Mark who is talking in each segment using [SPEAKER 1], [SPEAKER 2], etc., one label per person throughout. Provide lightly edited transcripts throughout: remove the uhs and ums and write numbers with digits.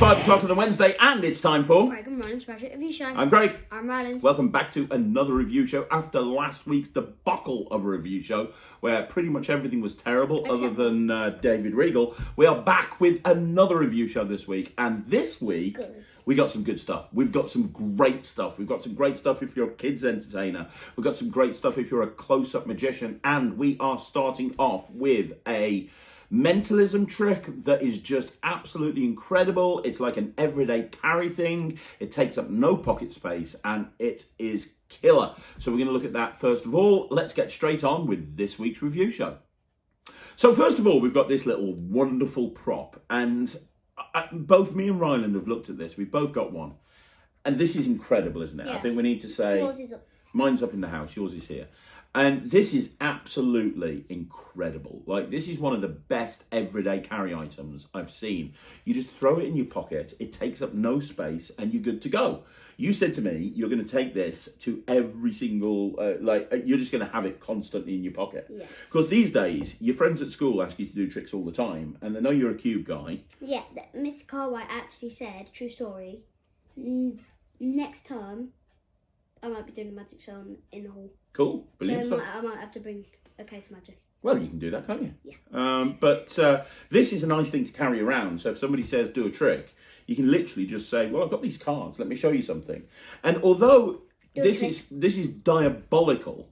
[SPEAKER 1] 5 o'clock on a Wednesday, and it's time for
[SPEAKER 2] Craig and Ryland's Ratchet Review Show.
[SPEAKER 1] I'm Craig.
[SPEAKER 2] I'm Ryland.
[SPEAKER 1] Welcome back to another review show after last week's debacle of a review show where pretty much everything was terrible other than David Regal. We are back with another review show this week, and this week we got some good stuff. We've got some great stuff. We've got some great stuff if you're a kids entertainer. We've got some great stuff if you're a close-up magician, and we are starting off with a mentalism trick that is just absolutely incredible. It's like an everyday carry thing. It takes up no pocket space and it is killer. So we're going to look at that first of all. Let's get straight on with this week's review show. So first of all, we've got this little wonderful prop, and both me and Ryland have looked at this. We've both got one. And this is incredible, isn't it? Yeah. I think we need to say,
[SPEAKER 2] yours is up.
[SPEAKER 1] Mine's up in the house, yours is here. And this is absolutely incredible. Like, this is one of the best everyday carry items I've seen. You just throw it in your pocket, it takes up no space, and you're good to go. You said to me, you're going to take this to every single, you're just going to have it constantly in your pocket.
[SPEAKER 2] Yes.
[SPEAKER 1] Because these days, your friends at school ask you to do tricks all the time, and they know you're a cube guy.
[SPEAKER 2] Yeah, Mr. Cartwright actually said, true story, next term, I might be doing a magic show in the hall.
[SPEAKER 1] Cool, brilliant
[SPEAKER 2] so
[SPEAKER 1] stuff.
[SPEAKER 2] I might have to bring a case of magic.
[SPEAKER 1] Well, you can do that, can't you?
[SPEAKER 2] Yeah.
[SPEAKER 1] But this is a nice thing to carry around. So if somebody says do a trick, you can literally just say, well, I've got these cards. Let me show you something. And although this is diabolical,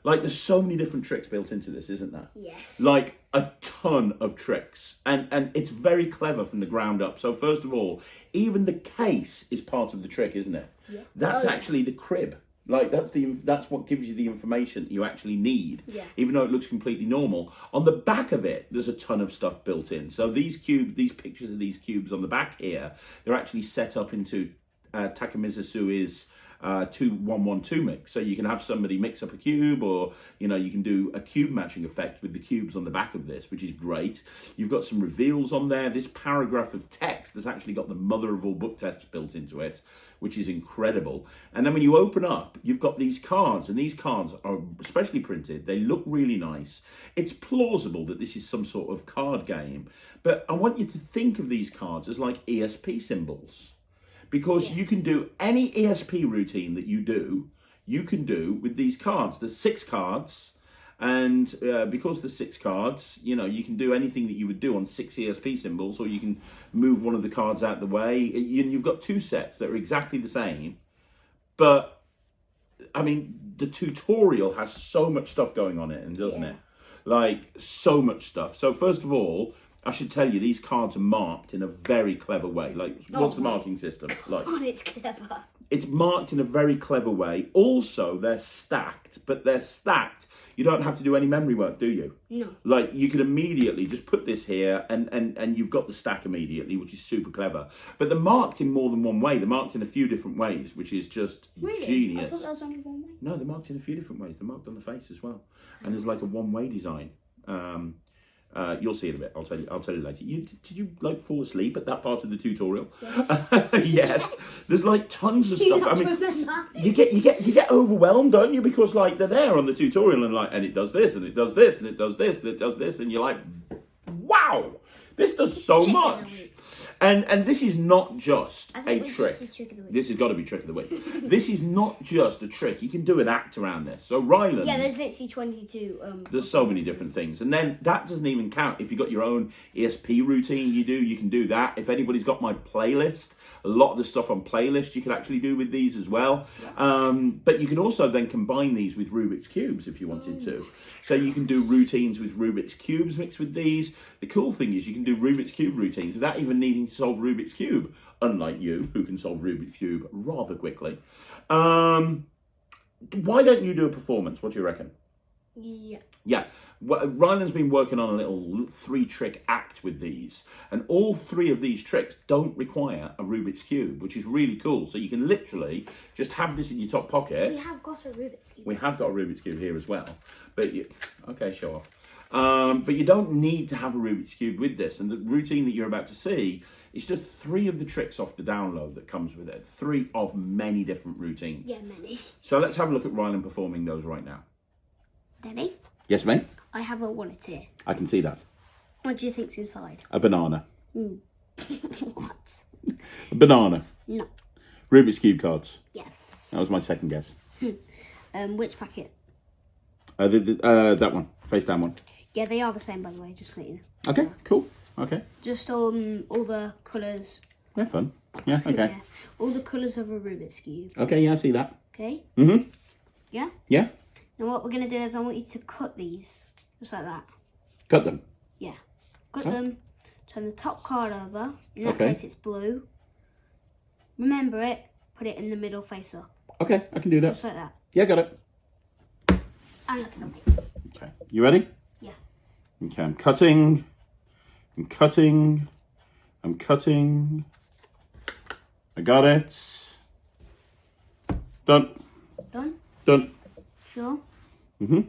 [SPEAKER 1] like there's so many different tricks built into this, isn't there?
[SPEAKER 2] Yes.
[SPEAKER 1] Like a ton of tricks. And it's very clever from the ground up. So first of all, even the case is part of the trick, isn't it?
[SPEAKER 2] Yeah.
[SPEAKER 1] That's actually the crib. Like that's what gives you the information that you actually need, even though it looks completely normal. On the back of it, there's a ton of stuff built in. So these pictures of these cubes on the back here, they're actually set up into Takamizu Sui's 2-1-1-2 mix. So you can have somebody mix up a cube, or you can do a cube matching effect with the cubes on the back of this, which is great. You've got some reveals on there. This paragraph of text has actually got the mother of all book tests built into it, which is incredible. And then when you open up, you've got these cards, and these cards are specially printed. They look really nice. It's plausible that this is some sort of card game, but I want you to think of these cards as like ESP symbols. Because you can do any ESP routine that you can do with these cards. There's 6 cards, and because there's 6 cards, you can do anything that you would do on 6 ESP symbols, or you can move one of the cards out the way. You've got 2 sets that are exactly the same, but, I mean, the tutorial has so much stuff going on it, doesn't it? Like, so much stuff. So, first of all, I should tell you, these cards are marked in a very clever way. Like, what's the marking system like?
[SPEAKER 2] God, it's clever.
[SPEAKER 1] It's marked in a very clever way. Also, they're stacked, but they're stacked. You don't have to do any memory work, do you?
[SPEAKER 2] No.
[SPEAKER 1] Like, you can immediately just put this here, and you've got the stack immediately, which is super clever. But they're marked in more than one way. They're marked in a few different ways, which is just genius.
[SPEAKER 2] I thought that was only one way.
[SPEAKER 1] No, they're marked in a few different ways. They're marked on the face as well. And there's like a one-way design. You'll see it a bit. I'll tell you later. Did you like fall asleep at that part of the tutorial?
[SPEAKER 2] Yes.
[SPEAKER 1] Yes. There's like tons of stuff. I mean, you get overwhelmed, don't you? Because like they're there on the tutorial, and it does this, and it does this, and it does this, and it does this, and you're like, wow, this does so much. And this is not just a trick. This has got to be trick of the week. This is not just a trick. You can do an act around this. So Ryland.
[SPEAKER 2] Yeah, there's literally 22.
[SPEAKER 1] There's so many different things. And then that doesn't even count. If you've got your own ESP routine you can do that. If anybody's got my playlist, a lot of the stuff on playlist you can actually do with these as well. Yes. But you can also then combine these with Rubik's Cubes if you wanted to. So you can do routines with Rubik's Cubes mixed with these. The cool thing is you can do Rubik's Cube routines without even needing to solve Rubik's Cube, unlike you, who can solve Rubik's Cube rather quickly. Why don't you do a performance? What do you reckon? Yeah. Well, Ryland's been working on a little 3-trick act with these, and all 3 of these tricks don't require a Rubik's Cube, which is really cool. So you can literally just have this in your top pocket.
[SPEAKER 2] We have got a Rubik's Cube.
[SPEAKER 1] We have got a Rubik's Cube here as well. But okay, show off. But you don't need to have a Rubik's Cube with this. And the routine that you're about to see is just 3 of the tricks off the download that comes with it. 3 of many different routines.
[SPEAKER 2] Yeah, many.
[SPEAKER 1] So let's have a look at Ryland performing those right now.
[SPEAKER 2] Ready?
[SPEAKER 1] Yes, mate?
[SPEAKER 2] I have a wallet here.
[SPEAKER 1] I can see that.
[SPEAKER 2] What do you think's inside?
[SPEAKER 1] A banana.
[SPEAKER 2] What?
[SPEAKER 1] A banana.
[SPEAKER 2] No.
[SPEAKER 1] Rubik's Cube cards.
[SPEAKER 2] Yes.
[SPEAKER 1] That was my second guess.
[SPEAKER 2] Which packet?
[SPEAKER 1] That one. Face down one.
[SPEAKER 2] Yeah, they are the same, by the way, just to let you know.
[SPEAKER 1] Okay, cool. Okay.
[SPEAKER 2] Just all the colours.
[SPEAKER 1] Yeah, fun. Yeah, okay.
[SPEAKER 2] Yeah, all the colours of a Rubik's Cube.
[SPEAKER 1] Okay, yeah, I see that.
[SPEAKER 2] Okay?
[SPEAKER 1] Mm-hmm.
[SPEAKER 2] Yeah?
[SPEAKER 1] Yeah.
[SPEAKER 2] Now what we're going to do is I want you to cut these, just like that.
[SPEAKER 1] Cut them.
[SPEAKER 2] Yeah. Cut them, turn the top card over. In that
[SPEAKER 1] Okay.
[SPEAKER 2] case, it's blue. Remember it, put it in the middle face up.
[SPEAKER 1] Okay, I can do that.
[SPEAKER 2] Just like that.
[SPEAKER 1] Yeah, got it.
[SPEAKER 2] And look at me.
[SPEAKER 1] Okay, you ready?
[SPEAKER 2] Yeah.
[SPEAKER 1] Okay, I'm cutting. I'm cutting. I'm cutting. I got it. Done.
[SPEAKER 2] Done?
[SPEAKER 1] Done.
[SPEAKER 2] Sure.
[SPEAKER 1] Mm-hmm.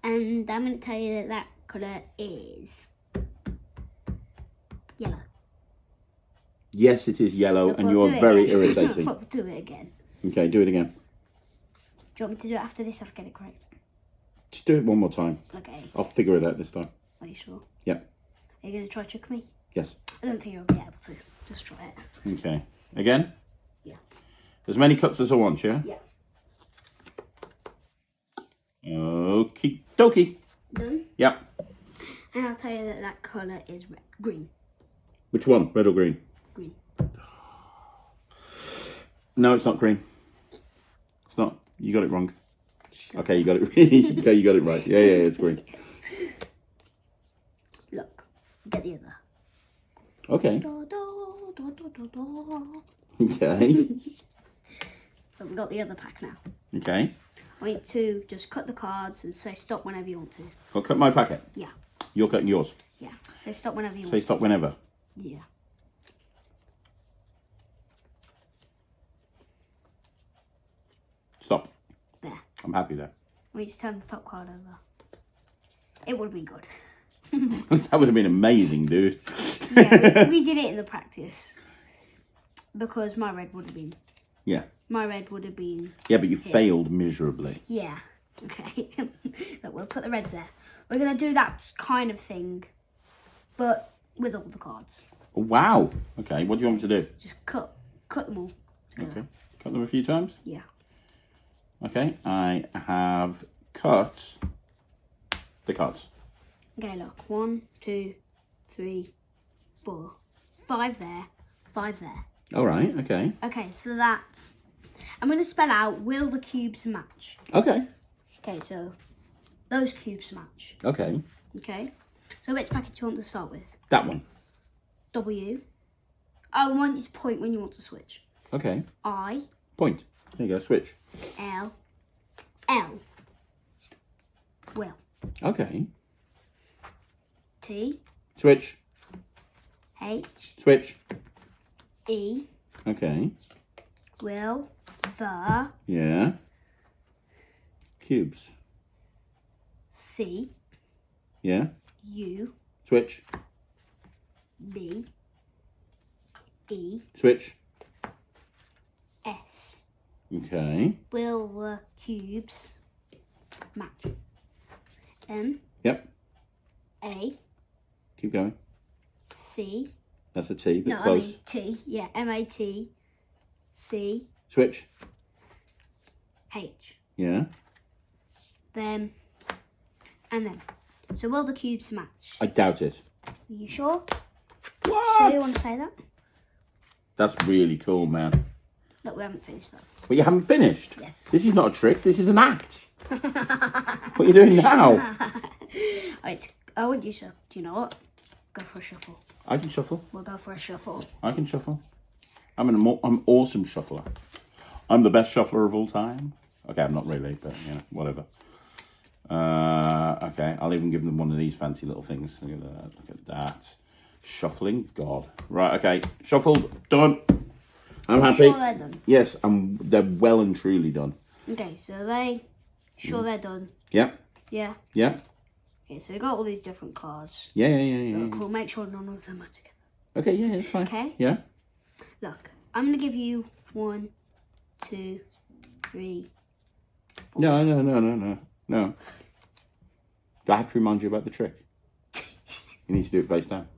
[SPEAKER 2] And I'm going to tell you that colour is yellow.
[SPEAKER 1] Yes, it is yellow,
[SPEAKER 2] Look,
[SPEAKER 1] and
[SPEAKER 2] we'll
[SPEAKER 1] you
[SPEAKER 2] do
[SPEAKER 1] are
[SPEAKER 2] it
[SPEAKER 1] very
[SPEAKER 2] again.
[SPEAKER 1] irritating.
[SPEAKER 2] We'll do it again.
[SPEAKER 1] Okay, do it again.
[SPEAKER 2] Do you want me to do it after this? I've got it correct.
[SPEAKER 1] Just do it one more time.
[SPEAKER 2] Okay.
[SPEAKER 1] I'll figure it out this time.
[SPEAKER 2] Are you sure?
[SPEAKER 1] Yeah.
[SPEAKER 2] Are you going to try to trick me?
[SPEAKER 1] Yes.
[SPEAKER 2] I don't think you'll be able to. Just try it.
[SPEAKER 1] Okay. Again?
[SPEAKER 2] Yeah.
[SPEAKER 1] As many cuts as I want, yeah?
[SPEAKER 2] Yeah.
[SPEAKER 1] Okie dokie.
[SPEAKER 2] Done?
[SPEAKER 1] Yeah.
[SPEAKER 2] And I'll tell you that that colour is green.
[SPEAKER 1] Which one? Red or green?
[SPEAKER 2] Green.
[SPEAKER 1] No, it's not green. It's not. You got it wrong. Okay, you got it. Okay, you got it right. Yeah, it's green.
[SPEAKER 2] Look, get the other.
[SPEAKER 1] Okay.
[SPEAKER 2] Da, da, da, da, da, da.
[SPEAKER 1] Okay.
[SPEAKER 2] But we've got the other pack now.
[SPEAKER 1] Okay.
[SPEAKER 2] I want you to just cut the cards and say stop whenever you want to.
[SPEAKER 1] I'll cut my packet.
[SPEAKER 2] Yeah.
[SPEAKER 1] You're cutting yours.
[SPEAKER 2] Yeah. Say stop whenever you
[SPEAKER 1] Say
[SPEAKER 2] want
[SPEAKER 1] stop whenever.
[SPEAKER 2] to. Yeah.
[SPEAKER 1] Stop.
[SPEAKER 2] There.
[SPEAKER 1] I'm happy there.
[SPEAKER 2] I want you to turn the top card over. It would be good.
[SPEAKER 1] That would have been amazing, dude.
[SPEAKER 2] Yeah, we did it in the practice. Because my red would have been.
[SPEAKER 1] Yeah.
[SPEAKER 2] My red would have been.
[SPEAKER 1] Yeah, but you failed miserably.
[SPEAKER 2] Yeah. Okay. Look, we'll put the reds there. We're going to do that kind of thing, but with all the cards.
[SPEAKER 1] Wow. Okay, what do you want me to do?
[SPEAKER 2] Just cut them all together.
[SPEAKER 1] Okay. Cut them a few times?
[SPEAKER 2] Yeah.
[SPEAKER 1] Okay, I have cut the cards.
[SPEAKER 2] Okay, look. 1, 2, 3, 4, 5 there, 5 there.
[SPEAKER 1] All right, okay.
[SPEAKER 2] Okay, so that's... I'm going to spell out, will the cubes match?
[SPEAKER 1] Okay.
[SPEAKER 2] Okay, so those cubes match.
[SPEAKER 1] Okay.
[SPEAKER 2] Okay. So which packet do you want to start with?
[SPEAKER 1] That one.
[SPEAKER 2] W. I want you to point when you want to switch.
[SPEAKER 1] Okay.
[SPEAKER 2] I.
[SPEAKER 1] Point. There you go, switch.
[SPEAKER 2] L. L. Will.
[SPEAKER 1] Okay.
[SPEAKER 2] T.
[SPEAKER 1] Switch.
[SPEAKER 2] H.
[SPEAKER 1] Switch.
[SPEAKER 2] E.
[SPEAKER 1] Okay.
[SPEAKER 2] Will. The.
[SPEAKER 1] Yeah. Cubes.
[SPEAKER 2] C.
[SPEAKER 1] Yeah.
[SPEAKER 2] U.
[SPEAKER 1] Switch.
[SPEAKER 2] B. E.
[SPEAKER 1] Switch.
[SPEAKER 2] S.
[SPEAKER 1] Okay.
[SPEAKER 2] Will the cubes match? M.
[SPEAKER 1] Yep.
[SPEAKER 2] A.
[SPEAKER 1] Keep going.
[SPEAKER 2] C.
[SPEAKER 1] That's a T, but
[SPEAKER 2] No,
[SPEAKER 1] close.
[SPEAKER 2] I mean T. Yeah, M-A-T. C.
[SPEAKER 1] Switch.
[SPEAKER 2] H.
[SPEAKER 1] Yeah.
[SPEAKER 2] Then. And then. So will the cubes match?
[SPEAKER 1] I doubt it.
[SPEAKER 2] Are you sure?
[SPEAKER 1] What?
[SPEAKER 2] Sure you want to say that?
[SPEAKER 1] That's really cool, man.
[SPEAKER 2] Look, we haven't finished that.
[SPEAKER 1] But you haven't finished.
[SPEAKER 2] Yes.
[SPEAKER 1] This is not a trick. This is an act. What are you doing now?
[SPEAKER 2] I want you to. Do you know what? Go for a shuffle.
[SPEAKER 1] I can shuffle.
[SPEAKER 2] We'll go for a shuffle.
[SPEAKER 1] I can shuffle. I'm an awesome shuffler. I'm the best shuffler of all time. Okay, I'm not really, but you know, whatever. Okay, I'll even give them one of these fancy little things. Look at that. Look at that. Shuffling, God. Right, okay. Shuffled, done. I'm happy.
[SPEAKER 2] Sure they're done.
[SPEAKER 1] Yes, they're well and truly done.
[SPEAKER 2] Okay, so they. Sure they're done.
[SPEAKER 1] Yeah.
[SPEAKER 2] Yeah.
[SPEAKER 1] Yeah.
[SPEAKER 2] Okay, so we got all these different cards.
[SPEAKER 1] Yeah.
[SPEAKER 2] Look, we'll make sure none of them are together.
[SPEAKER 1] Okay, yeah, it's fine.
[SPEAKER 2] Okay.
[SPEAKER 1] Yeah.
[SPEAKER 2] Look, I'm gonna give you 1, 2, 3, 4.
[SPEAKER 1] No. Do I have to remind you about the trick? You need to do it face down.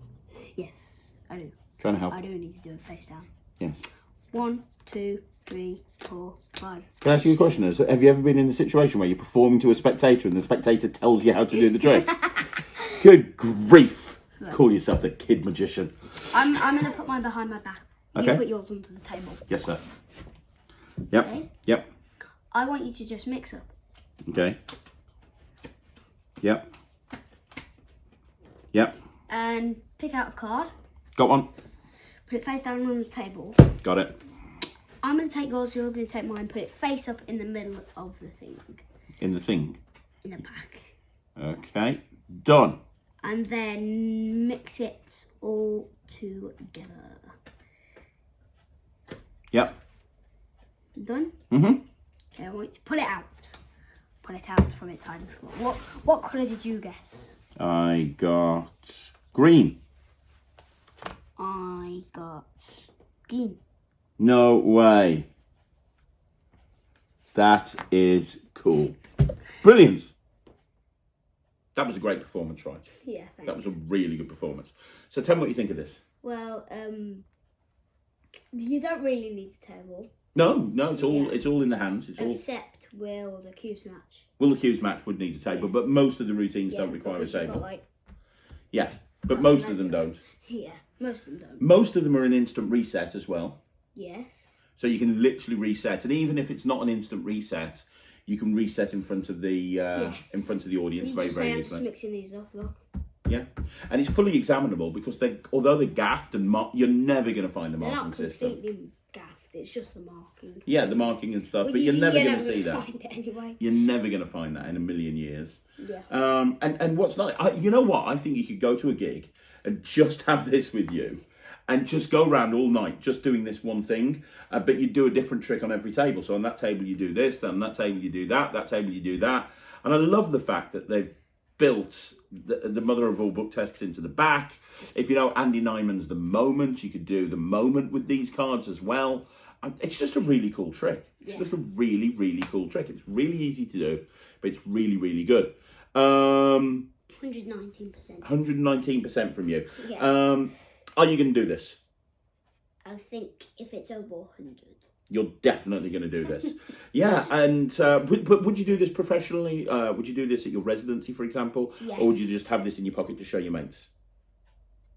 [SPEAKER 2] Yes, I do.
[SPEAKER 1] Trying to help.
[SPEAKER 2] I do need to do it face down.
[SPEAKER 1] Yes.
[SPEAKER 2] 1, 2, 3, 4, 5.
[SPEAKER 1] Can I ask you a question? Have you ever been in a situation where you're performing to a spectator and the spectator tells you how to do the trick? Good grief. Look. Call yourself the kid magician.
[SPEAKER 2] I'm going to put mine behind my back. You put yours onto the table.
[SPEAKER 1] Yes, sir. Yep.
[SPEAKER 2] Okay.
[SPEAKER 1] Yep.
[SPEAKER 2] I want you to just mix up.
[SPEAKER 1] Okay. Yep. Yep.
[SPEAKER 2] And pick out a card.
[SPEAKER 1] Got one.
[SPEAKER 2] Put it face down on the table.
[SPEAKER 1] Got it.
[SPEAKER 2] I'm going to take yours, you're going to take mine. Put it face up in the middle of the thing.
[SPEAKER 1] In the thing?
[SPEAKER 2] In the back.
[SPEAKER 1] Okay. Done.
[SPEAKER 2] And then mix it all together.
[SPEAKER 1] Yep.
[SPEAKER 2] Done?
[SPEAKER 1] Mm-hmm.
[SPEAKER 2] Okay, I want you to pull it out. Pull it out from its hiding spot. What colour did you guess?
[SPEAKER 1] I got green.
[SPEAKER 2] I got green.
[SPEAKER 1] No way. That is cool. Brilliant. That was a great performance, right?
[SPEAKER 2] Yeah, thanks.
[SPEAKER 1] That was a really good performance. So tell me what you think of this.
[SPEAKER 2] Well, you don't really need a table.
[SPEAKER 1] No, it's all in the hands.
[SPEAKER 2] Except will the cubes match?
[SPEAKER 1] Will the cubes match would need a table,
[SPEAKER 2] Yes.
[SPEAKER 1] but most of the routines don't require a table. Yeah, but most of them don't.
[SPEAKER 2] Yeah, most of them don't.
[SPEAKER 1] Most of them are an instant reset as well.
[SPEAKER 2] Yes.
[SPEAKER 1] So you can literally reset, and even if it's not an instant reset, you can reset in front of the audience
[SPEAKER 2] You
[SPEAKER 1] very,
[SPEAKER 2] just
[SPEAKER 1] very
[SPEAKER 2] say, I'm
[SPEAKER 1] easily.
[SPEAKER 2] just mixing these up, look.
[SPEAKER 1] Yeah, and it's fully examinable because although they're gaffed and you're never going to find the
[SPEAKER 2] They're
[SPEAKER 1] marking
[SPEAKER 2] not
[SPEAKER 1] system.
[SPEAKER 2] completely gaffed, it's just the marking.
[SPEAKER 1] Yeah, the marking and stuff,
[SPEAKER 2] Well,
[SPEAKER 1] but you're never going to see that.
[SPEAKER 2] Find it anyway.
[SPEAKER 1] You're never going to find that in a million years.
[SPEAKER 2] Yeah.
[SPEAKER 1] And what's nice, you know what? I think you could go to a gig and just have this with you and just go around all night just doing this one thing, but you do a different trick on every table. So on that table you do this, then on that table you do that table you do that. And I love the fact that they've built the mother of all book tests into the back. If you know Andy Nyman's The Moment, you could do The Moment with these cards as well. It's just a really cool trick. It's just a really, really cool trick. It's really easy to do, but it's really, really good.
[SPEAKER 2] 119%.
[SPEAKER 1] 119% from you.
[SPEAKER 2] Yes.
[SPEAKER 1] Are you going to do this?
[SPEAKER 2] I think if it's over 100.
[SPEAKER 1] You're definitely going to do this. Yeah, and would you do this professionally? Would you do this at your residency, for example?
[SPEAKER 2] Yes.
[SPEAKER 1] Or would you just have this in your pocket to show your mates?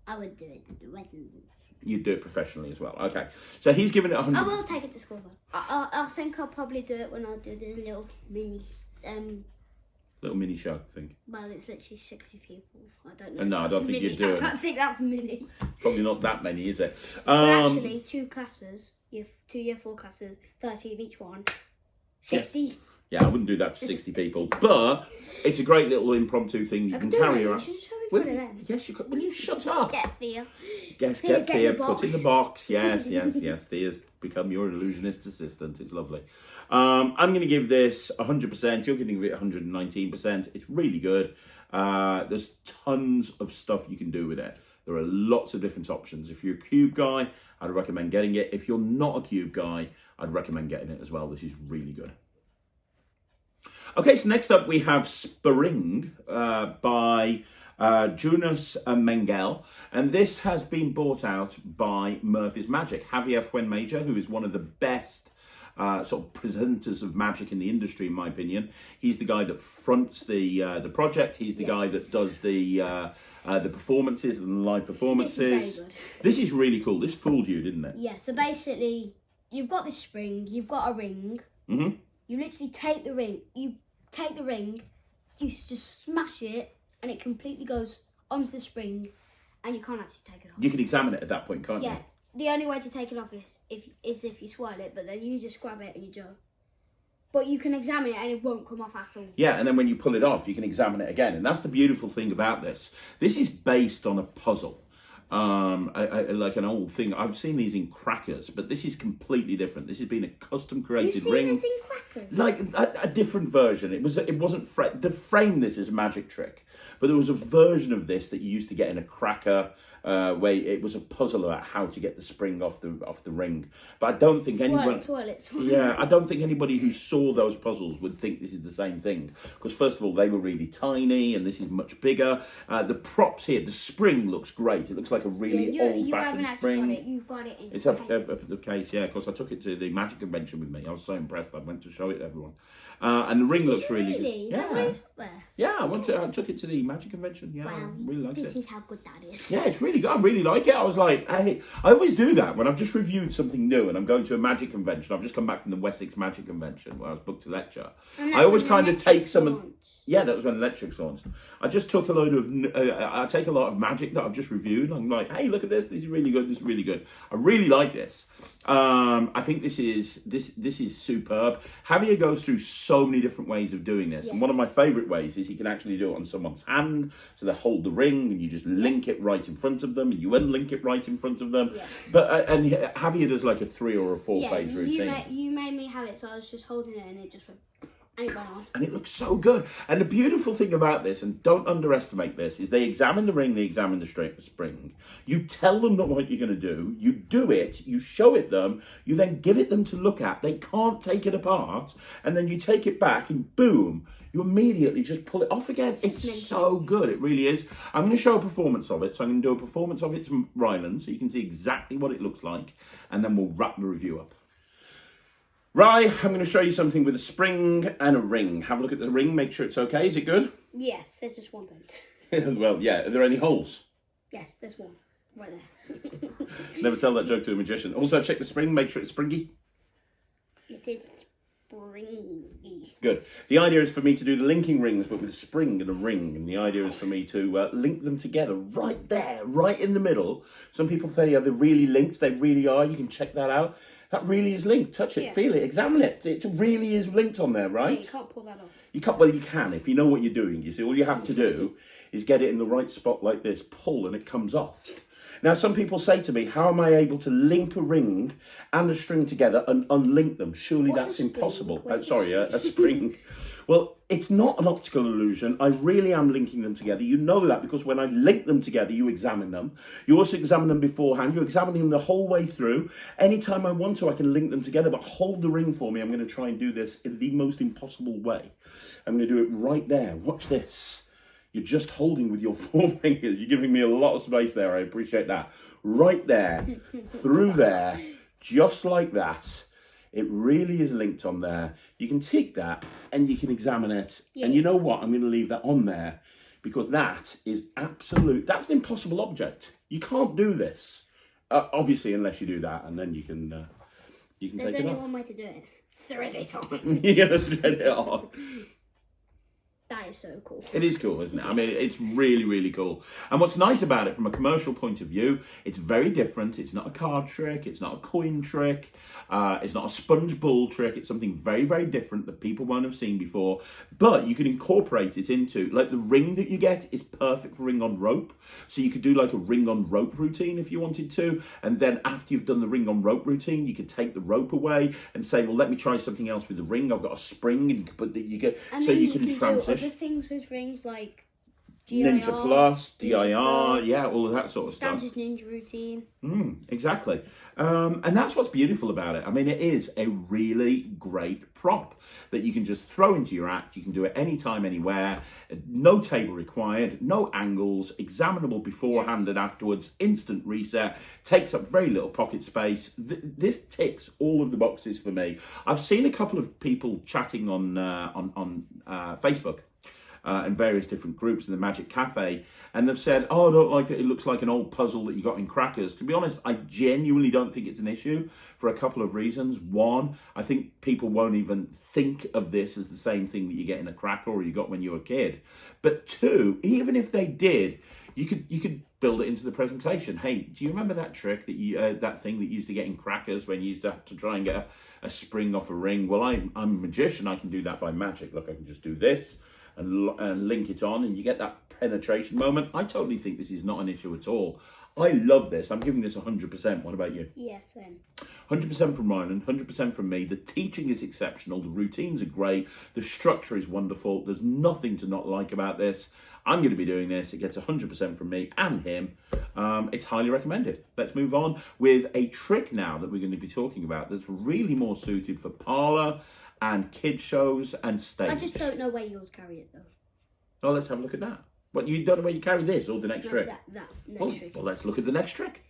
[SPEAKER 2] I would do it at the residency.
[SPEAKER 1] You'd do it professionally as well. Okay. So he's given it 100.
[SPEAKER 2] I will take it to school though. I think I'll probably do it when I do the little
[SPEAKER 1] mini show thing.
[SPEAKER 2] Well, it's literally 60 people. I don't know.
[SPEAKER 1] No, I don't think you'd do it.
[SPEAKER 2] I don't think that's mini.
[SPEAKER 1] Probably not that many, is it?
[SPEAKER 2] But actually, 2 classes, two year 4 classes, 13 each one, 60.
[SPEAKER 1] Yeah, I wouldn't do that to 60 people, but it's a great little impromptu thing you can carry around. Yes, you could. Will you shut up?
[SPEAKER 2] Get Thea.
[SPEAKER 1] Yes, get Thea. Put in the box. Yes. Thea's become your illusionist assistant. It's lovely. I'm going to give this 100%. You're going to give it 119%. It's really good. There's tons of stuff you can do with it. There are lots of different options. If you're a cube guy, I'd recommend getting it. If you're not a cube guy, I'd recommend getting it as well. This is really good. Okay, so next up we have spRING by Jonas Mengel, and this has been bought out by Murphy's Magic. Javier Fuenmayor, who is one of the best sort of presenters of magic in the industry, in my opinion. He's the guy that fronts the project. He's the guy that does the performances and live performances.
[SPEAKER 2] This is very good.
[SPEAKER 1] This is really cool. This fooled you, didn't it?
[SPEAKER 2] Yeah. So basically, you've got this spring. You've got a ring.
[SPEAKER 1] Mm-hmm.
[SPEAKER 2] You literally take the ring. You take the ring. You just smash it, and it completely goes onto the spring, and you can't actually take it off.
[SPEAKER 1] You can examine it at that point, can't you?
[SPEAKER 2] Yeah. The only way to take it off is if you swirl it, but then you just grab it and you do. But you can examine it and it won't come off at all. Yeah,
[SPEAKER 1] and then when you pull it off, you can examine it again. And that's the beautiful thing about this. This is based on a puzzle. Like an old thing. I've seen these in crackers, but this is completely different. This has been a custom created
[SPEAKER 2] You've seen
[SPEAKER 1] ring.
[SPEAKER 2] this in crackers?
[SPEAKER 1] Like a different version. It wasn't to frame this as a magic trick. But there was a version of this that you used to get in a cracker, where it was a puzzle about how to get the spring off the ring. But I don't think anyone.
[SPEAKER 2] Swirl it.
[SPEAKER 1] Yeah, I don't think anybody who saw those puzzles would think this is the same thing. Because first of all, they were really tiny, and this is much bigger. The props here, the spring looks great. It looks like a really old-fashioned spring.
[SPEAKER 2] You've got it in
[SPEAKER 1] It's up the case, yeah. Of course, I took it to the Magic Convention with me. I was so impressed. I went to show it to everyone. And the ring looks really good.
[SPEAKER 2] Is that why it's up there?
[SPEAKER 1] Yeah, I took it to the Magic Convention. Yeah,
[SPEAKER 2] Wow,
[SPEAKER 1] I really liked it.
[SPEAKER 2] this is how good that is.
[SPEAKER 1] Yeah, it's really good. I really like it. I was like, hey, I always do that when I've just reviewed something new and I'm going to a Magic Convention. I've just come back from the Wessex Magic Convention where I was booked to lecture. I always kind of take some of... Yeah, that was when NETRIX launched. I just took a load of... I take a lot of magic that I've just reviewed. I'm like, hey, look at this. This is really good. This is really good. I really like this. I think this is superb. Javier goes through so many different ways of doing this. Yes. And one of my favourite ways is he can actually do it on someone's hand. So they hold the ring and you just link it right in front of them and you unlink it right in front of them. Yeah. But and Javier does like a 3 or a 4 phase routine.
[SPEAKER 2] You made me have it, so I was just holding it and it just went... And it went on.
[SPEAKER 1] And it looks so good. And the beautiful thing about this, and don't underestimate this, is they examine the ring, they examine the spring. You tell them what you're going to do. You do it. You show it them. You then give it them to look at. They can't take it apart. And then you take it back and boom, you immediately just pull it off again. It's so good. It really is. I'm going to show a performance of it. So I'm going to do a performance of it to Ryland so you can see exactly what it looks like. And then we'll wrap the review up. Right, I'm going to show you something with a spring and a ring. Have a look at the ring, make sure it's okay. Is it good?
[SPEAKER 2] Yes, there's just one thing.
[SPEAKER 1] Well, yeah. Are there any holes?
[SPEAKER 2] Yes, there's one. Right there.
[SPEAKER 1] Never tell that joke to a magician. Also, check the spring, make sure it's springy.
[SPEAKER 2] It is springy.
[SPEAKER 1] Good. The idea is for me to do the linking rings, but with a spring and a ring. And the idea is for me to link them together right there, right in the middle. Some people say, yeah, they're really linked. They really are. You can check that out. That really is linked. Touch it, feel it, examine it. It really is linked on there, right?
[SPEAKER 2] Yeah, you can't pull that off.
[SPEAKER 1] You can't. Well, you can if you know what you're doing. You see, all you have to do is get it in the right spot like this, pull, and it comes off. Now, some people say to me, how am I able to link a ring and a string together and unlink them? Surely that's impossible. Sorry, a spring. Well, it's not an optical illusion. I really am linking them together. You know that because when I link them together, you examine them. You also examine them beforehand. You examine them the whole way through. Anytime I want to, I can link them together, but hold the ring for me. I'm going to try and do this in the most impossible way. I'm going to do it right there. Watch this. You're just holding with your 4 fingers. You're giving me a lot of space there. I appreciate that. Right there, through there, just like that. It really is linked on there. You can tick that and you can examine it. Yeah. And you know what? I'm going to leave that on there because that is absolute. That's an impossible object. You can't do this, obviously, unless you do that, and then you can take it off.
[SPEAKER 2] There's only one way to do it. Thread it on.
[SPEAKER 1] You're going to thread it on.
[SPEAKER 2] That is so cool.
[SPEAKER 1] It is cool, isn't it? I mean, it's really, really cool. And what's nice about it from a commercial point of view, it's very different. It's not a card trick. It's not a coin trick. It's not a sponge ball trick. It's something very, very different that people won't have seen before. But you can incorporate it into, like the ring that you get is perfect for ring on rope. So you could do like a ring on rope routine if you wanted to. And then after you've done the ring on rope routine, you could take the rope away and say, well, let me try something else with the ring. I've got a spring. And you get,
[SPEAKER 2] and
[SPEAKER 1] so you can transition.
[SPEAKER 2] Other things with rings like GIR,
[SPEAKER 1] Ninja Plus, DIR, yeah, all of that sort of
[SPEAKER 2] standard
[SPEAKER 1] stuff.
[SPEAKER 2] Standard ninja routine.
[SPEAKER 1] Exactly. And that's what's beautiful about it. I mean, it is a really great prop that you can just throw into your act. You can do it anytime, anywhere. No table required, no angles, examinable beforehand and afterwards, instant reset, takes up very little pocket space. This ticks all of the boxes for me. I've seen a couple of people chatting on Facebook. In various different groups in the Magic Cafe, and they've said, oh, I don't like it, it looks like an old puzzle that you got in crackers. To be honest, I genuinely don't think it's an issue for a couple of reasons. One, I think people won't even think of this as the same thing that you get in a cracker or you got when you were a kid. But two, even if they did, you could build it into the presentation. Hey, do you remember that trick that that thing that you used to get in crackers when you used to have to try and get a spring off a ring? Well, I'm a magician. I can do that by magic. Look, I can just do this and link it on, and you get that penetration moment. I totally think this is not an issue at all. I love this. I'm giving this 100%. What about you?
[SPEAKER 2] Yes, same.
[SPEAKER 1] 100% from Ryland, 100% from me. The teaching is exceptional. The routines are great. The structure is wonderful. There's nothing to not like about this. I'm going to be doing this. It gets 100% from me and him. It's highly recommended. Let's move on with a trick now that we're going to be talking about that's really more suited for parlour and kid shows and stage.
[SPEAKER 2] I just don't know where you would carry it though.
[SPEAKER 1] Oh, let's have a look at that. What, you don't know where you carry this or the next trick?
[SPEAKER 2] That next trick.
[SPEAKER 1] Well, let's look at the next trick.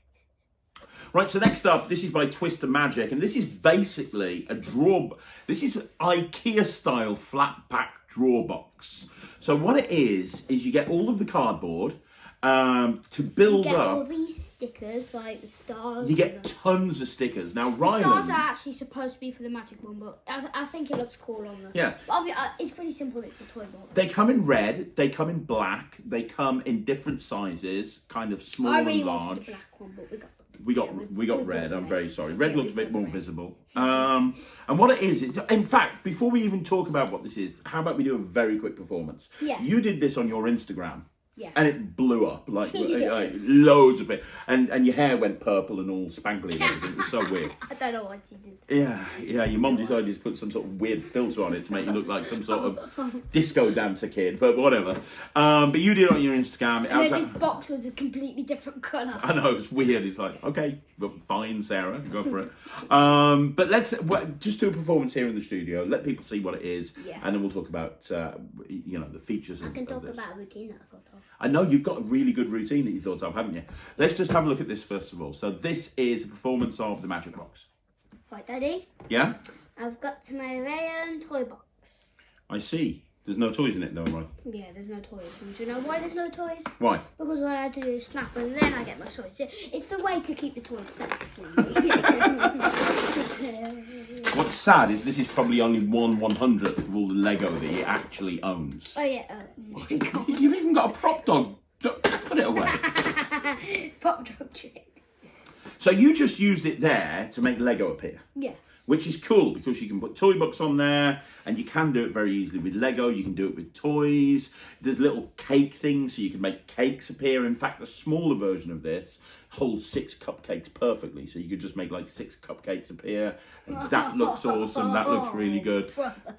[SPEAKER 1] Right, so next up, this is by Twister Magic, and this is basically a drawer. This is IKEA style flat pack drawer box. So what it is you get all of the cardboard to build
[SPEAKER 2] you get
[SPEAKER 1] up.
[SPEAKER 2] all these stickers, like the stars.
[SPEAKER 1] You get tons of stickers. Now,
[SPEAKER 2] the
[SPEAKER 1] Ryland.
[SPEAKER 2] stars are actually supposed to be for the magic one, but I think it looks cool on the.
[SPEAKER 1] Yeah.
[SPEAKER 2] But it's pretty simple. It's a toy box.
[SPEAKER 1] They come in red. They come in black. They come in different sizes, kind of small
[SPEAKER 2] I really
[SPEAKER 1] and large.
[SPEAKER 2] wanted the black one, but we got.
[SPEAKER 1] We got red. I'm very sorry. Red
[SPEAKER 2] Yeah,
[SPEAKER 1] looks a bit more visible. And what it is, in fact, before we even talk about what this is, how about we do a very quick performance?
[SPEAKER 2] Yeah.
[SPEAKER 1] You did this on your Instagram.
[SPEAKER 2] Yeah.
[SPEAKER 1] And it blew up like
[SPEAKER 2] Yes.
[SPEAKER 1] loads of it, and your hair went purple and all spangly and everything. It was so weird.
[SPEAKER 2] I don't know what you did.
[SPEAKER 1] Yeah. Your mum decided to put some sort of weird filter on it to make you look like some sort of disco dancer kid, but whatever. But you did it on your Instagram.
[SPEAKER 2] And then this box was a completely different colour.
[SPEAKER 1] I know, it's weird. It's like, okay, well, fine, Sarah, go for it. But let's just do a performance here in the studio. Let people see what it is,
[SPEAKER 2] Yeah.
[SPEAKER 1] and then we'll talk about the features.
[SPEAKER 2] I can talk
[SPEAKER 1] of this.
[SPEAKER 2] about a routine that I thought of.
[SPEAKER 1] I know you've got a really good routine that you thought of, haven't you? Let's just have a look at this first of all. So this is a performance of the Magic Box.
[SPEAKER 2] Right, Daddy.
[SPEAKER 1] Yeah?
[SPEAKER 2] I've got my very own toy box.
[SPEAKER 1] I see. There's no toys in it though, right?
[SPEAKER 2] Yeah, there's no toys. And do you know why there's no toys?
[SPEAKER 1] Why?
[SPEAKER 2] Because what I do is snap and then I get my toys. It's the way to keep the toys safe.
[SPEAKER 1] What's sad is this is probably only 1/100th of all the Lego that he actually owns.
[SPEAKER 2] Oh yeah. My God.
[SPEAKER 1] You've even got a prop dog. Put it away.
[SPEAKER 2] Pop dog trick.
[SPEAKER 1] So you just used it there to make Lego appear.
[SPEAKER 2] Yes.
[SPEAKER 1] Which is cool because you can put toy box on there and you can do it very easily with Lego. You can do it with toys. There's little cake things so you can make cakes appear. In fact, a smaller version of this holds 6 cupcakes perfectly. So you could just make like 6 cupcakes appear. And that looks awesome. That looks really good.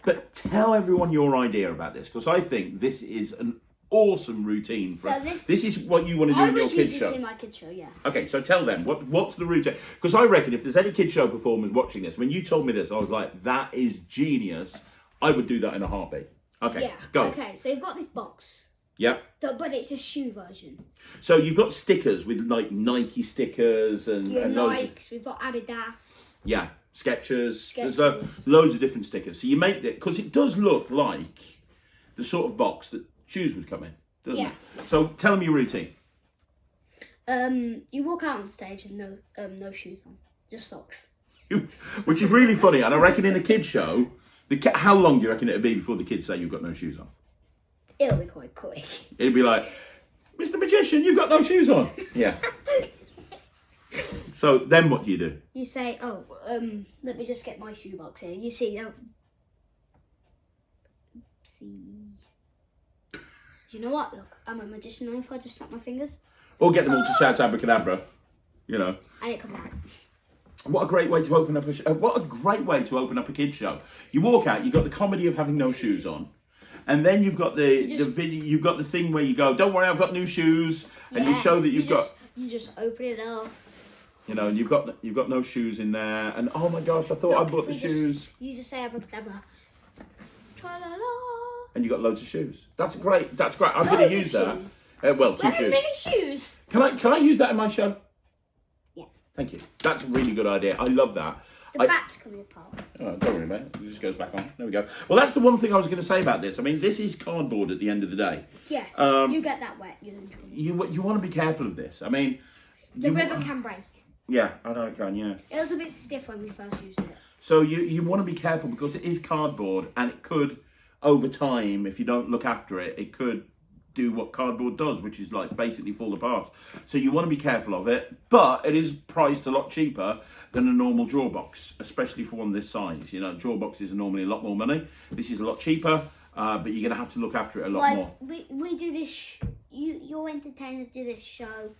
[SPEAKER 1] But tell everyone your idea about this because I think this is an awesome routine.
[SPEAKER 2] So
[SPEAKER 1] this is what you want to do in your kids show.
[SPEAKER 2] I would use this in my kids show, yeah.
[SPEAKER 1] Okay, so tell them, what's the routine? Because I reckon if there's any kid show performers watching this, when you told me this, I was like, that is genius. I would do that in a heartbeat. Okay,
[SPEAKER 2] Yeah.
[SPEAKER 1] go.
[SPEAKER 2] Okay, so you've got this box.
[SPEAKER 1] Yep.
[SPEAKER 2] But it's a shoe version.
[SPEAKER 1] So you've got stickers with like Nike stickers and loads of,
[SPEAKER 2] Nikes, we've got Adidas.
[SPEAKER 1] yeah, Skechers. There's
[SPEAKER 2] Skechers.
[SPEAKER 1] loads of different stickers. So you make it, because it does look like the sort of box that shoes would come in, doesn't
[SPEAKER 2] Yeah.
[SPEAKER 1] it? So tell me your routine.
[SPEAKER 2] You walk out on stage with no shoes on, just socks.
[SPEAKER 1] Which is really funny, and I reckon in a kid show, how long do you reckon it'll be before the kids say you've got no shoes on?
[SPEAKER 2] It'll be quite quick.
[SPEAKER 1] It'd be like, Mr. Magician, you've got no shoes on. Yeah. So then what do you do?
[SPEAKER 2] You say, let me just get my shoebox here. You see, do you know what? Look, I'm a magician now if I just snap my fingers.
[SPEAKER 1] Or get them all to shout abracadabra, you know.
[SPEAKER 2] And it comes out.
[SPEAKER 1] What a great way to open up a kid show. You walk out, you've got the comedy of having no shoes on. And then you've got the video. You've got the thing where you go, "Don't worry, I've got new shoes," and you show that you've got.
[SPEAKER 2] You just open it up.
[SPEAKER 1] You know, and you've got no shoes in there, and oh my gosh, I thought I bought the shoes.
[SPEAKER 2] You just say abracadabra. Tra-la-la.
[SPEAKER 1] And you got loads of shoes. That's great. I'm going to use that. Well, 2 shoes.
[SPEAKER 2] Many shoes.
[SPEAKER 1] Can I use that in my show?
[SPEAKER 2] Yeah.
[SPEAKER 1] Thank you. That's a really good idea. I love that.
[SPEAKER 2] The back's coming apart.
[SPEAKER 1] Oh, don't worry about it. It just goes back on. There we go. Well, that's the one thing I was going to say about this. I mean, this is cardboard at the end of the day.
[SPEAKER 2] Yes. You get that wet, you're in trouble.
[SPEAKER 1] You want to be careful of this. I mean,
[SPEAKER 2] The ribbon can break.
[SPEAKER 1] Yeah, I know it can. Yeah.
[SPEAKER 2] It was a bit stiff when we first used it.
[SPEAKER 1] So you want to be careful because it is cardboard, and it could, over time, if you don't look after it, it could do what cardboard does, which is like basically fall apart. So you want to be careful of it, but it is priced a lot cheaper than a normal drawer box, especially for one this size. You know, drawer boxes are normally a lot more money. This is a lot cheaper, but you're going to have to look after it a lot more.
[SPEAKER 2] We do this, your entertainers do this show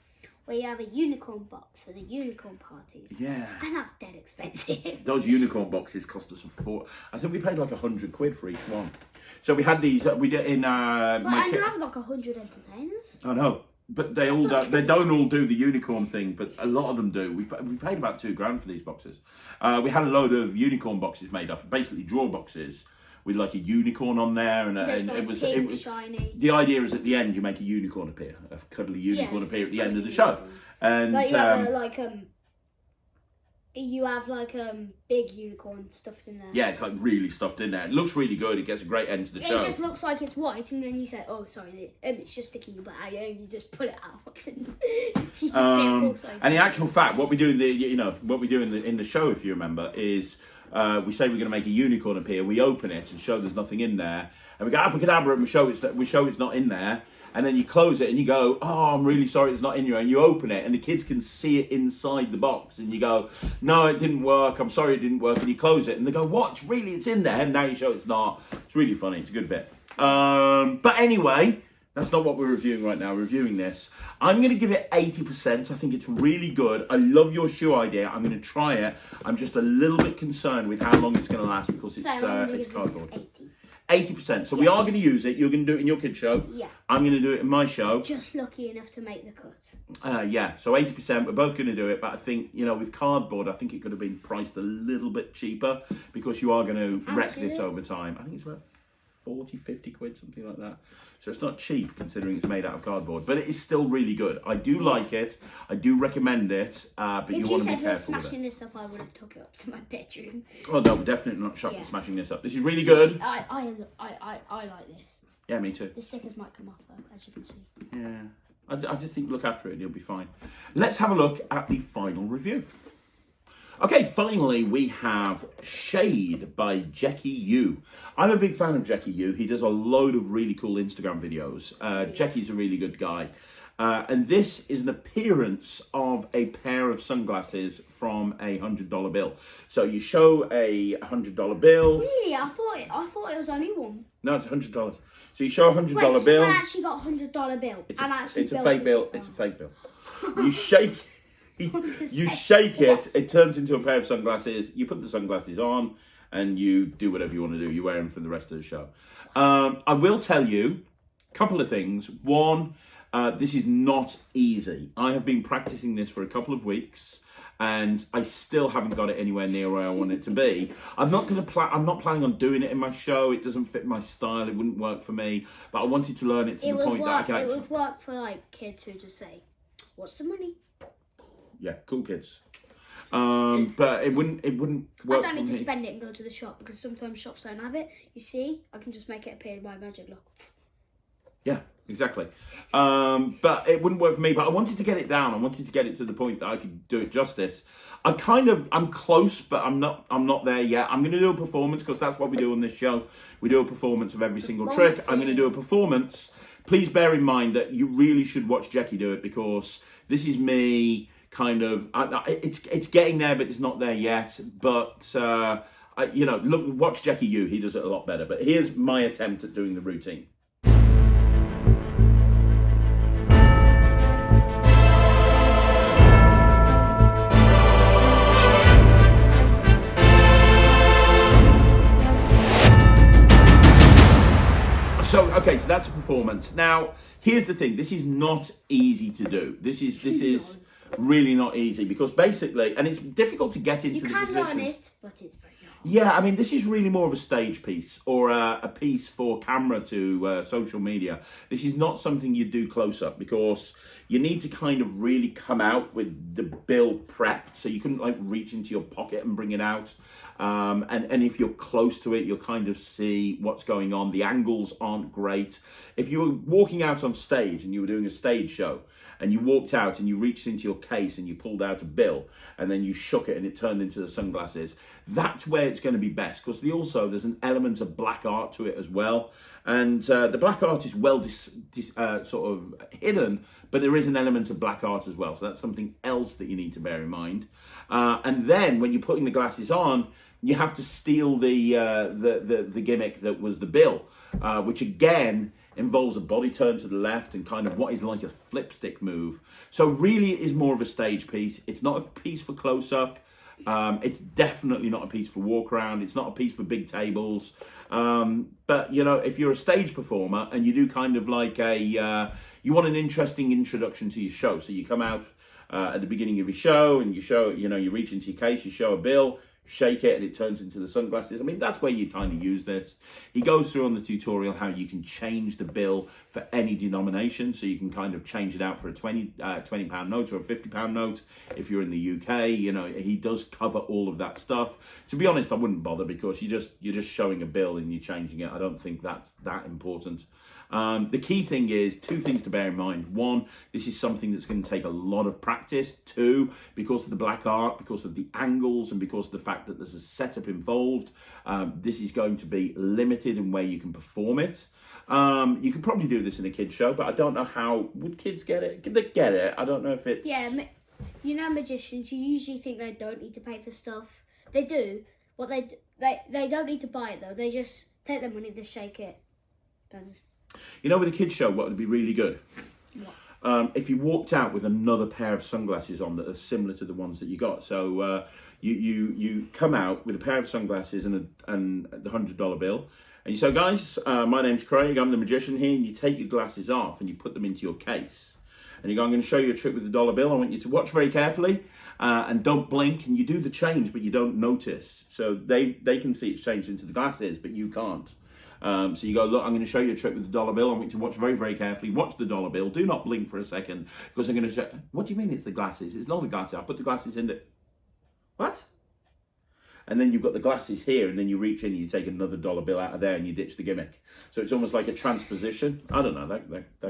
[SPEAKER 2] where you have a unicorn box for the unicorn parties.
[SPEAKER 1] Yeah.
[SPEAKER 2] And that's dead expensive.
[SPEAKER 1] Those unicorn boxes cost us I think we paid like £100 for each one. So we had these. We did in.
[SPEAKER 2] But I have like 100 entertainers.
[SPEAKER 1] I know, but they don't all do the unicorn thing, but a lot of them do. We paid about £2,000 for these boxes. We had a load of unicorn boxes made up, basically drawer boxes with like a unicorn on there, and
[SPEAKER 2] like
[SPEAKER 1] it was
[SPEAKER 2] shiny.
[SPEAKER 1] The idea is at the end you make a unicorn appear, a cuddly unicorn appear at the end of the show, and
[SPEAKER 2] like you have big unicorn stuffed in there.
[SPEAKER 1] Yeah, it's like really stuffed in there. It looks really good. It gets a great end to the show.
[SPEAKER 2] It just looks like it's white, and then you say, "Oh, sorry, it's just sticking your butt out." And you just pull it out, and you just
[SPEAKER 1] and in actual fact, what we do in the show, if you remember, is we say we're going to make a unicorn appear. We open it and show there's nothing in there, and we go abracadabra, and we show it's not in there. And then you close it and you go, "Oh, I'm really sorry, it's not in here." And you open it and the kids can see it inside the box. And you go, "No, it didn't work. I'm sorry it didn't work." And you close it and they go, "What? It's in there." And now you show it's not. It's really funny. It's a good bit. But anyway, that's not what we're reviewing right now. We're reviewing this. I'm going to give it 80%. I think it's really good. I love your shoe idea. I'm going to try it. I'm just a little bit concerned with how long it's going to last because it's cardboard. 80%. So we are going to use it. You're going to do it in your kid's show.
[SPEAKER 2] Yeah.
[SPEAKER 1] I'm going to do it in my show.
[SPEAKER 2] Just lucky enough to make the cut.
[SPEAKER 1] Yeah. So 80%. We're both going to do it. But I think, with cardboard, I think it could have been priced a little bit cheaper because you are going to wreck this over time. I think it's about 40, 50 quid, something like that. So it's not cheap considering it's made out of cardboard, but it is still really good. I do like it. I do recommend it, but you want to be careful with it. If you said we're
[SPEAKER 2] smashing this up, I would have took it up to my bedroom.
[SPEAKER 1] Oh no, we're definitely not smashing this up. This is really good.
[SPEAKER 2] I like this.
[SPEAKER 1] Yeah, me too.
[SPEAKER 2] The stickers might come off though, as you can see.
[SPEAKER 1] Yeah, I just think look after it and you'll be fine. Let's have a look at the final review. Okay, finally we have Shade by Jackie Yu. I'm a big fan of Jackie Yu. He does a load of really cool Instagram videos. Jackie's a really good guy. And this is an appearance of a pair of sunglasses from a $100 bill. So you show a $100 bill.
[SPEAKER 2] Really? I thought it was only one.
[SPEAKER 1] No, it's $100. So you show a $100 bill.
[SPEAKER 2] Someone actually got a $100 bill. It's
[SPEAKER 1] a fake bill. It's a fake bill. You shake you shake it, it turns into a pair of sunglasses. You put the sunglasses on and you do whatever you want to do. You wear them for the rest of the show. I will tell you a couple of things. One, this is not easy. I have been practicing this for a couple of weeks and I still haven't got it anywhere near where I want it to be. I'm not planning on doing it in my show. It doesn't fit my style. It wouldn't work for me. But I wanted to learn it to the point that I can actually...
[SPEAKER 2] It would work for kids who just say, "What's the money?"
[SPEAKER 1] Yeah, cool kids. But it wouldn't work.
[SPEAKER 2] I don't need to spend it and go to the shop because sometimes shops don't have it. You see, I can just make it appear by magic. Look.
[SPEAKER 1] Yeah, exactly. But it wouldn't work for me. But I wanted to get it down. I wanted to get it to the point that I could do it justice. I'm close, but I'm not there yet. I'm going to do a performance because that's what we do on this show. We do a performance of every single trick. I'm going to do a performance. Please bear in mind that you really should watch Jackie do it because this is me. It's getting there, but it's not there yet. But watch Jackie Yu. He does it a lot better. But here's my attempt at doing the routine. So that's a performance. Now, here's the thing. This is not easy to do. This is really not easy because basically, and it's difficult to get into the position. You can learn
[SPEAKER 2] it, but it's very hard.
[SPEAKER 1] Yeah, I mean, this is really more of a stage piece or a piece for camera to social media. This is not something you do close up because you need to kind of really come out with the bill prepped so you couldn't reach into your pocket and bring it out. And if you're close to it, you'll kind of see what's going on. The angles aren't great. If you were walking out on stage and you were doing a stage show and you walked out and you reached into your case and you pulled out a bill and then you shook it and it turned into the sunglasses, that's where it's going to be best because there's an element of black art to it as well. And the black art is well sort of hidden, but there is an element of black art as well. So that's something else that you need to bear in mind. And then when you're putting the glasses on, you have to steal the gimmick that was the bill, which again involves a body turn to the left and kind of what is like a flip stick move. So really it is more of a stage piece. It's not a piece for close-up. It's definitely not a piece for walk around. It's not a piece for big tables. But, you know, if you're a stage performer and you do kind of like you want an interesting introduction to your show. So you come out at the beginning of your show and you show, you know, you reach into your case, you show a bill, shake it and it turns into the sunglasses. I mean, that's where you kind of use this. He goes through on the tutorial how you can change the bill for any denomination. So you can kind of change it out for a £20 note or a £50 note if you're in the UK. You know, he does cover all of that stuff. To be honest, I wouldn't bother because you're just showing a bill and you're changing it. I don't think that's that important. The key thing is two things to bear in mind. One, this is something that's going to take a lot of practice. Two, because of the black art, because of the angles and because of the fact that there's a setup involved, this is going to be limited in where you can perform it. You could probably do this in a kid's show, but I don't know how. Would kids get it? Could they get it? I don't know if it's...
[SPEAKER 2] Yeah, you know, magicians, you usually think they don't need to pay for stuff. They do. What they don't need to buy it, though. They just take their money, they shake it.
[SPEAKER 1] You know, with a kid's show, what would be really good? If you walked out with another pair of sunglasses on that are similar to the ones that you got. So you come out with a pair of sunglasses and the $100 bill, and you say, guys, my name's Craig, I'm the magician here, and you take your glasses off and you put them into your case. And you go, I'm going to show you a trick with the dollar bill. I want you to watch very carefully and don't blink. And you do the change, but you don't notice. So they can see it's changed into the glasses, but you can't. So you go, look, I'm going to show you a trick with the dollar bill. I want you to watch very, very carefully. Watch the dollar bill. Do not blink for a second because I'm going to show... What do you mean it's the glasses? It's not the glasses. I put the glasses in the... What? And then you've got the glasses here and then you reach in and you take another dollar bill out of there and you ditch the gimmick. So it's almost like a transposition. I don't know. That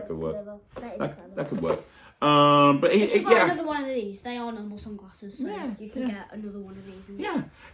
[SPEAKER 1] could work. That could work. But
[SPEAKER 2] if you buy another one of these, they are normal sunglasses, so you can get another one of these.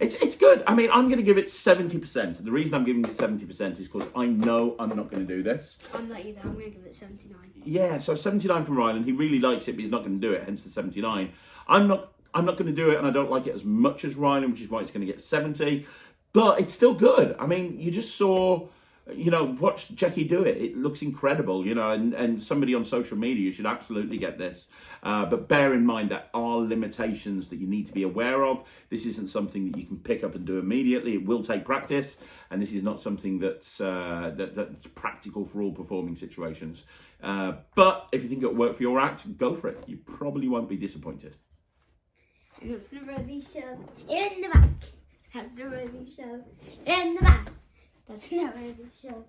[SPEAKER 1] It's good. I mean, I'm going to give it 70%. The reason I'm giving it 70% is because I know I'm not going to do this.
[SPEAKER 2] I'm not either. I'm going to give it 79.
[SPEAKER 1] Yeah, so 79 from Ryland. He really likes it, but he's not going to do it, hence the 79. I'm not going to do it, and I don't like it as much as Ryland, which is why it's going to get 70. But it's still good. I mean, you just saw... You know, watch Jackie do it. It looks incredible, you know, and somebody on social media, you should absolutely get this. But bear in mind that are limitations that you need to be aware of. This isn't something that you can pick up and do immediately. It will take practice, and this is not something that's that's practical for all performing situations. But if you think it'll work for your act, go for it. You probably won't be disappointed.
[SPEAKER 2] And that's the Rosie show in the back. That's the Rosie show in the back. That's not really show.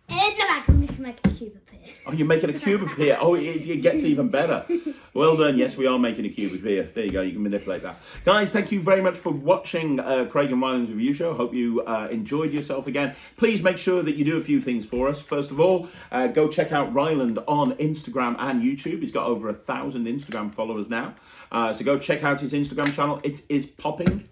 [SPEAKER 2] In the back, we can make a cube appear.
[SPEAKER 1] Oh, you're making a cube appear. Oh, it gets even better. Well done. Yes, we are making a cube appear. There you go. You can manipulate that. Guys, thank you very much for watching Craig and Ryland's review show. Hope you enjoyed yourself again. Please make sure that you do a few things for us. First of all, go check out Ryland on Instagram and YouTube. He's got over 1,000 Instagram followers now. So go check out his Instagram channel. It is popping.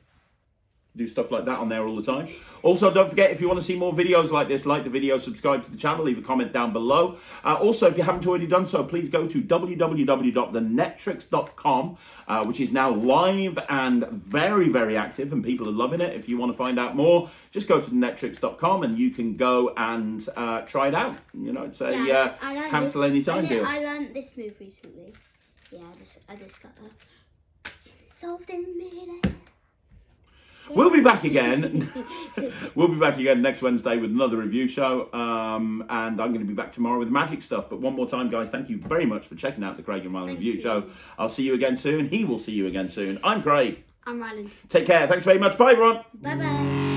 [SPEAKER 1] Do stuff like that on there all the time. Also, don't forget, if you want to see more videos like this, like the video, subscribe to the channel, leave a comment down below. Also, if you haven't already done so, please go to www.thenetrix.com, which is now live and very, very active, and people are loving it. If you want to find out more, just go to thenetrix.com and you can go and try it out. You know, it's a cancel anytime deal.
[SPEAKER 2] I learned this move recently. Yeah, I just got that. Solved in a minute.
[SPEAKER 1] We'll be back again. We'll be back again next Wednesday with another review show. And I'm going to be back tomorrow with magic stuff. But one more time, guys, thank you very much for checking out the Craig and Ryland review show. I'll see you again soon. He will see you again soon. I'm Craig.
[SPEAKER 2] I'm Ryland.
[SPEAKER 1] Take care. Thanks very much. Bye, everyone.
[SPEAKER 2] Bye-bye.